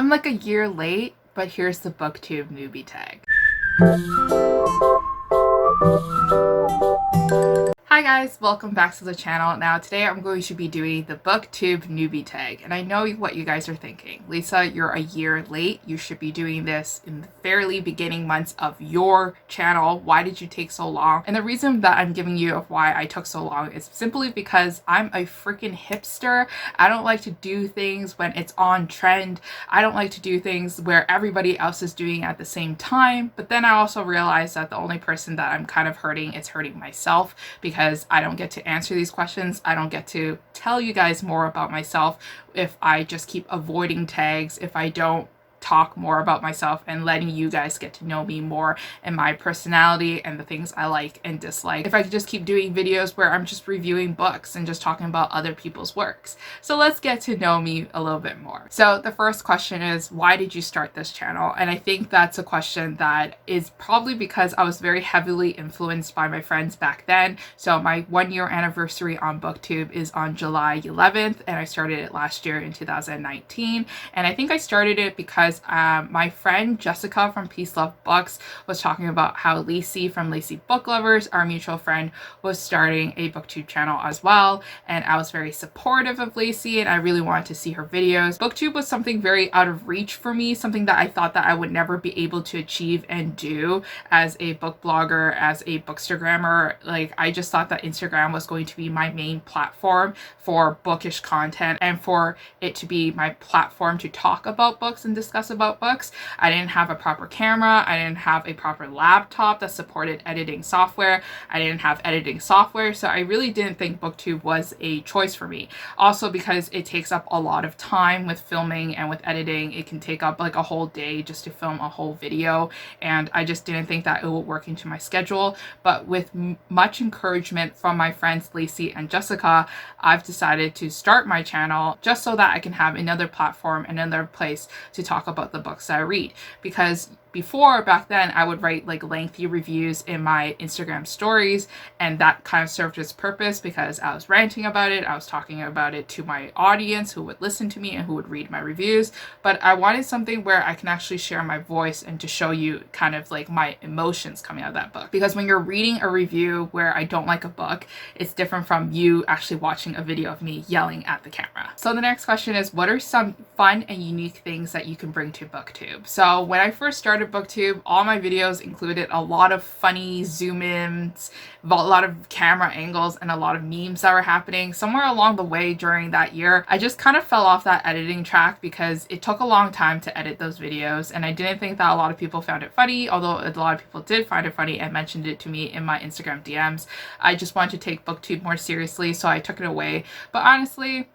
I'm like a year late, but here's the Booktube Newbie Tag. Hi guys, welcome back to the channel. Now today I'm going to be doing the Booktube Newbie Tag, and I know what you guys are thinking. Lisa, you're a year late. You should be doing this in the fairly beginning months of your channel. Why did you take so long? And the reason that I'm giving you of why I took so long is simply because I'm a freaking hipster. I don't like to do things when it's on trend. I don't like to do things where everybody else is doing at the same time. But then I also realized that the only person that I'm kind of hurting is hurting myself, because I don't get to answer these questions. I don't get to tell you guys more about myself if I just keep avoiding tags, if I don't talk more about myself and letting you guys get to know me more and my personality and the things I like and dislike. If I could just keep doing videos where I'm just reviewing books and just talking about other people's works. So let's get to know me a little bit more. So the first question is, why did you start this channel? And I think that's a question that is probably because I was very heavily influenced by my friends back then. So my 1-year anniversary on Booktube is on July 11th, and I started it last year in 2019. And I think I started it because my friend Jessica from Peace Love Books was talking about how Lacey from Lacey Book Lovers, our mutual friend, was starting a Booktube channel as well, and I was very supportive of Lacey and I really wanted to see her videos. Booktube was something very out of reach for me, something that I thought that I would never be able to achieve and do as a book blogger, as a bookstagrammer. Like, I just thought that Instagram was going to be my main platform for bookish content and for it to be my platform to talk about books and discuss about books. I didn't have a proper camera. I didn't have a proper laptop that supported editing software. I didn't have editing software. So I really didn't think Booktube was a choice for me. Also because it takes up a lot of time with filming and with editing. It can take up like a whole day just to film a whole video. And I just didn't think that it would work into my schedule. But with much encouragement from my friends Lacey and Jessica, I've decided to start my channel just so that I can have another platform, another place to talk about the books that I read. Because back then, I would write like lengthy reviews in my Instagram stories, and that kind of served its purpose because I was ranting about it. I was talking about it to my audience who would listen to me and who would read my reviews. But I wanted something where I can actually share my voice and to show you kind of like my emotions coming out of that book. Because when you're reading a review where I don't like a book, it's different from you actually watching a video of me yelling at the camera. So the next question is, what are some fun and unique things that you can bring to Booktube? So when I first started Booktube, all my videos included a lot of funny zoom-ins, a lot of camera angles, and a lot of memes that were happening. Somewhere along the way during that year, I just kind of fell off that editing track because it took a long time to edit those videos, and I didn't think that a lot of people found it funny, although a lot of people did find it funny and mentioned it to me in my Instagram DMs. I just wanted to take Booktube more seriously, so I took it away. But honestly,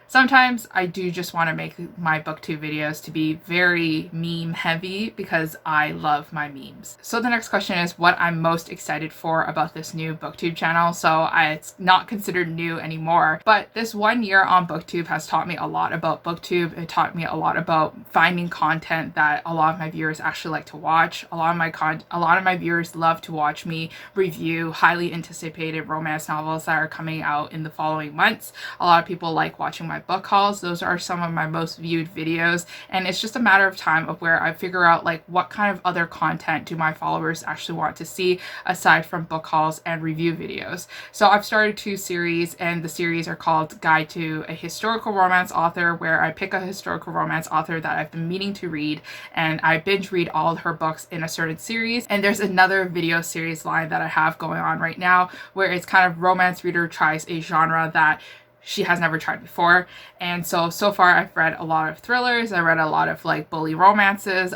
sometimes I do just want to make my Booktube videos to be very meme heavy because I love my memes. So the next question is what I'm most excited for about this new Booktube channel. So it's not considered new anymore, but this 1 year on Booktube has taught me a lot about Booktube. It taught me a lot about finding content that a lot of my viewers actually like to watch. A lot of my viewers love to watch me review highly anticipated romance novels that are coming out in the following months. A lot of people like watching my book hauls. Those are some of my most viewed videos, and it's just a matter of time of where I figure out like what kind of other content do my followers actually want to see aside from book hauls and review videos. So I've started 2 series, and the series are called Guide to a Historical Romance Author, where I pick a historical romance author that I've been meaning to read and I binge read all of her books in a certain series. And there's another video series line that I have going on right now where it's kind of romance reader tries a genre that she has never tried before. And so far I've read a lot of thrillers. I read a lot of like bully romances.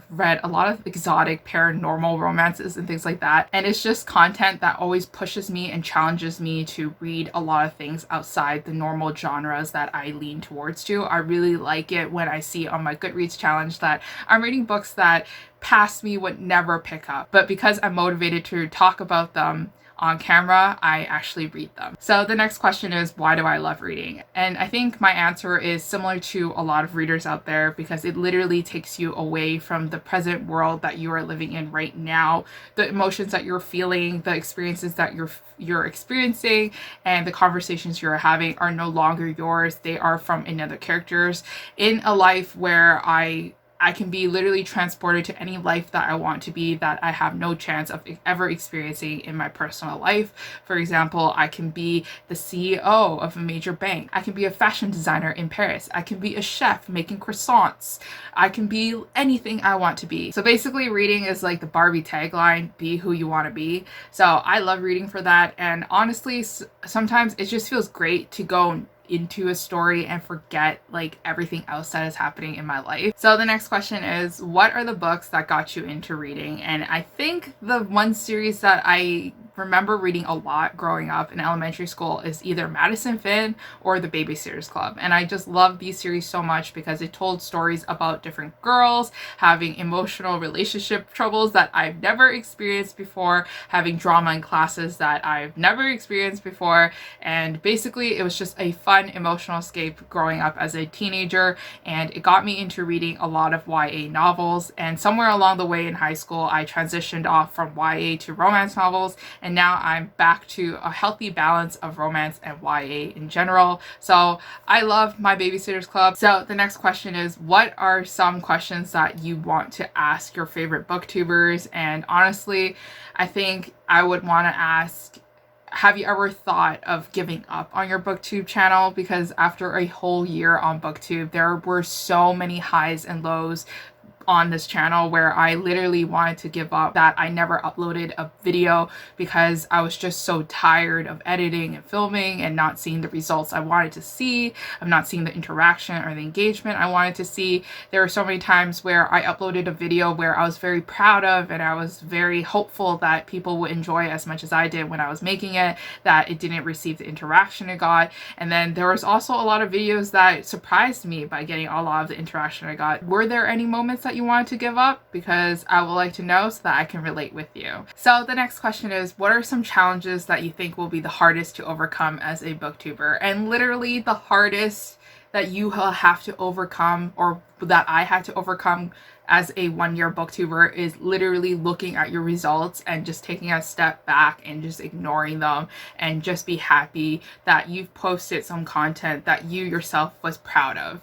Read a lot of exotic paranormal romances and things like that. And it's just content that always pushes me and challenges me to read a lot of things outside the normal genres that I lean towards to. I really like it when I see on my Goodreads challenge that I'm reading books that past me would never pick up. But because I'm motivated to talk about them on camera, I actually read them. So the next question is, why do I love reading? And I think my answer is similar to a lot of readers out there, because it literally takes you away from the present world that you are living in right now, the emotions that you're feeling, the experiences that you're experiencing, and the conversations you're having are no longer yours. They are from another character's in a life where I can be literally transported to any life that I want to be, that I have no chance of ever experiencing in my personal life. For example, I can be the CEO of a major bank. I can be a fashion designer in Paris. I can be a chef making croissants. I can be anything I want to be. So basically, reading is like the Barbie tagline, be who you want to be. So I love reading for that. And honestly, sometimes it just feels great to go into a story and forget like everything else that is happening in my life. So the next question is, what are the books that got you into reading? And I think the one series that I remember reading a lot growing up in elementary school is either Madison Finn or The Babysitters Club. And I just love these series so much because it told stories about different girls having emotional relationship troubles that I've never experienced before, having drama in classes that I've never experienced before. And basically it was just a fun emotional escape growing up as a teenager, and it got me into reading a lot of YA novels. And somewhere along the way in high school, I transitioned off from YA to romance novels, and now I'm back to a healthy balance of romance and YA in general. So I love My Babysitter's Club. So the next question is, what are some questions that you want to ask your favorite booktubers? And honestly, I think I would want to ask, have you ever thought of giving up on your booktube channel? Because after a whole year on booktube, there were so many highs and lows on this channel where I literally wanted to give up, that I never uploaded a video because I was just so tired of editing and filming and not seeing the results I wanted to see. I'm not seeing the interaction or the engagement I wanted to see. There were so many times where I uploaded a video where I was very proud of, and I was very hopeful that people would enjoy it as much as I did when I was making it, that it didn't receive the interaction it got. And then there was also a lot of videos that surprised me by getting a lot of the interaction I got. Were there any moments that you wanted to give up? Because I would like to know so that I can relate with you. So the next question is, what are some challenges that you think will be the hardest to overcome as a booktuber? And literally the hardest that you have to overcome, or that I had to overcome as a one-year booktuber, is literally looking at your results and just taking a step back and just ignoring them, and just be happy that you've posted some content that you yourself was proud of.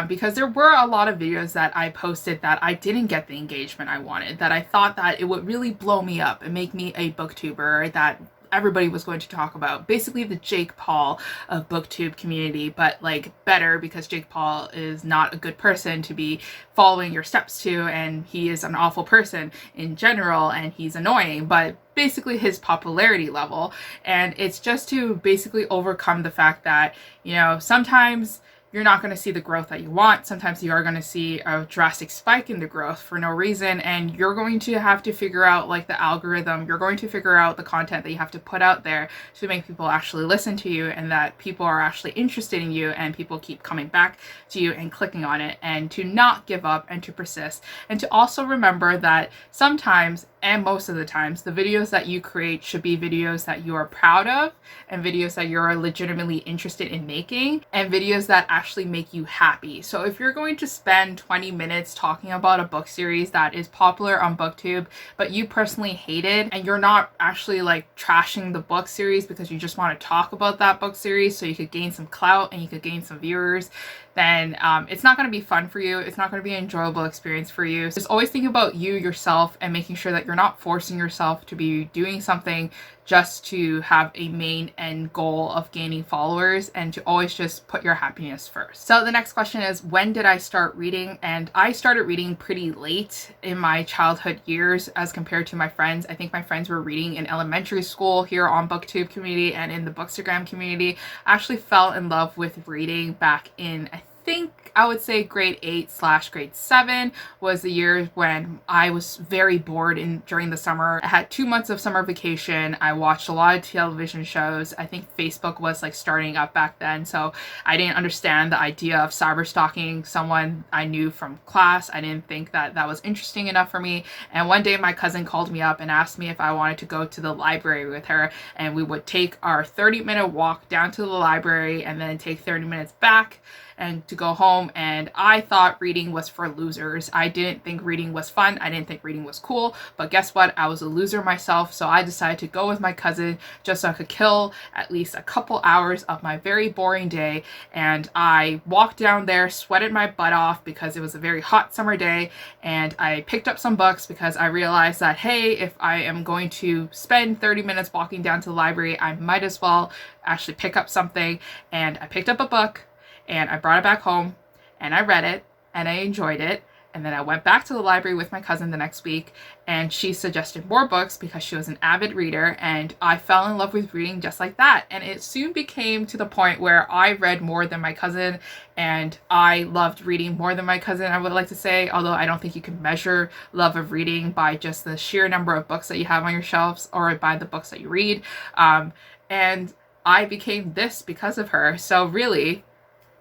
Because there were a lot of videos that I posted that I didn't get the engagement I wanted, that I thought that it would really blow me up and make me a booktuber that everybody was going to talk about. Basically the Jake Paul of booktube community, but like better, because Jake Paul is not a good person to be following your steps to, and he is an awful person in general, and he's annoying, but basically his popularity level. And it's just to basically overcome the fact that, you know, sometimes you're not going to see the growth that you want. Sometimes you are going to see a drastic spike in the growth for no reason, and you're going to have to figure out like the algorithm. You're going to figure out the content that you have to put out there to make people actually listen to you, and that people are actually interested in you, and people keep coming back to you and clicking on it, and to not give up and to persist, and to also remember that sometimes, and most of the times, the videos that you create should be videos that you are proud of, and videos that you're legitimately interested in making, and videos that actually make you happy. So if you're going to spend 20 minutes talking about a book series that is popular on booktube, but you personally hate it, and you're not actually like trashing the book series because you just want to talk about that book series so you could gain some clout and you could gain some viewers, then it's not going to be fun for you. It's not going to be an enjoyable experience for you. Just always think about you yourself and making sure that you're not forcing yourself to be doing something just to have a main end goal of gaining followers, and to always just put your happiness first. So the next question is, when did I start reading? And I started reading pretty late in my childhood years as compared to my friends. I think my friends were reading in elementary school here on Booktube community and in the Bookstagram community. I actually fell in love with reading back in, I think I would say grade 8/grade 7 was the year when I was very bored during the summer. I had 2 months of summer vacation. I watched a lot of television shows. I think Facebook was like starting up back then, so I didn't understand the idea of cyber stalking someone I knew from class. I didn't think that that was interesting enough for me. And one day my cousin called me up and asked me if I wanted to go to the library with her, and we would take our 30-minute walk down to the library and then take 30 minutes back and to go home. And I thought reading was for losers. I didn't think reading was fun. I didn't think reading was cool. But guess what? I was a loser myself, so I decided to go with my cousin just so I could kill at least a couple hours of my very boring day. And I walked down there, sweated my butt off because it was a very hot summer day, and I picked up some books because I realized that, hey, if I am going to spend 30 minutes walking down to the library, I might as well actually pick up something. And I picked up a book, and I brought it back home, and I read it, and I enjoyed it. And then I went back to the library with my cousin the next week, and she suggested more books because she was an avid reader, and I fell in love with reading just like that. And it soon became to the point where I read more than my cousin, and I loved reading more than my cousin, I would like to say, although I don't think you can measure love of reading by just the sheer number of books that you have on your shelves or by the books that you read. And I became this because of her. So really,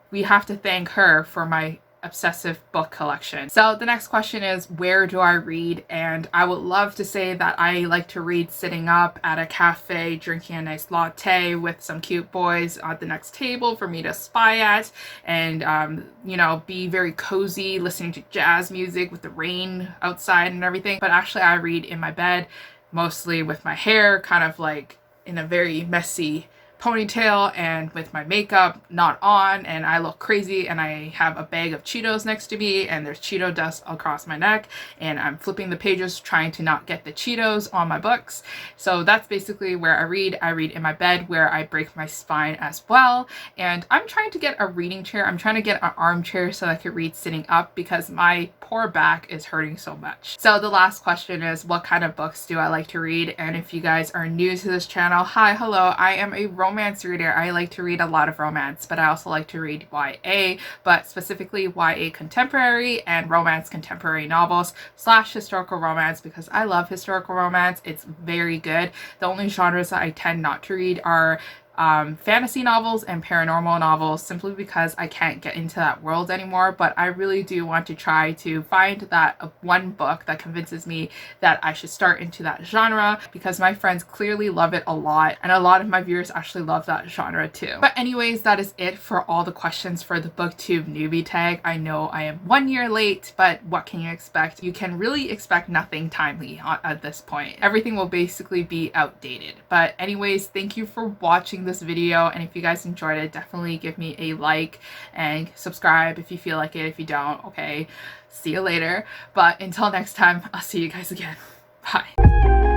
we have to thank her for my obsessive book collection. So the next question is, where do I read? And I would love to say that I like to read sitting up at a cafe, drinking a nice latte with some cute boys at the next table for me to spy at, and you know, be very cozy, listening to jazz music with the rain outside and everything. But actually I read in my bed, mostly with my hair kind of like in a very messy ponytail and with my makeup not on, and I look crazy, and I have a bag of Cheetos next to me, and there's Cheeto dust across my neck, and I'm flipping the pages trying to not get the Cheetos on my books. So that's basically where I read. I read in my bed, where I break my spine as well. And I'm trying to get a reading chair. I'm trying to get an armchair so I could read sitting up because my poor back is hurting so much. So the last question is, what kind of books do I like to read? And if you guys are new to this channel, hi, hello, I am a romance reader. I like to read a lot of romance, but I also like to read YA, but specifically YA contemporary and romance contemporary novels / historical romance, because I love historical romance. It's very good. The only genres that I tend not to read are fantasy novels and paranormal novels, simply because I can't get into that world anymore. But I really do want to try to find that one book that convinces me that I should start into that genre, because my friends clearly love it a lot, and a lot of my viewers actually love that genre too. But anyways, that is it for all the questions for the Booktube Newbie Tag. I know I am 1 year late, but what can you expect? You can really expect nothing timely at this point. Everything will basically be outdated. But anyways, thank you for watching this video, and if you guys enjoyed it, definitely give me a like and subscribe if you feel like it. If you don't, okay, see you later. But until next time, I'll see you guys again. Bye.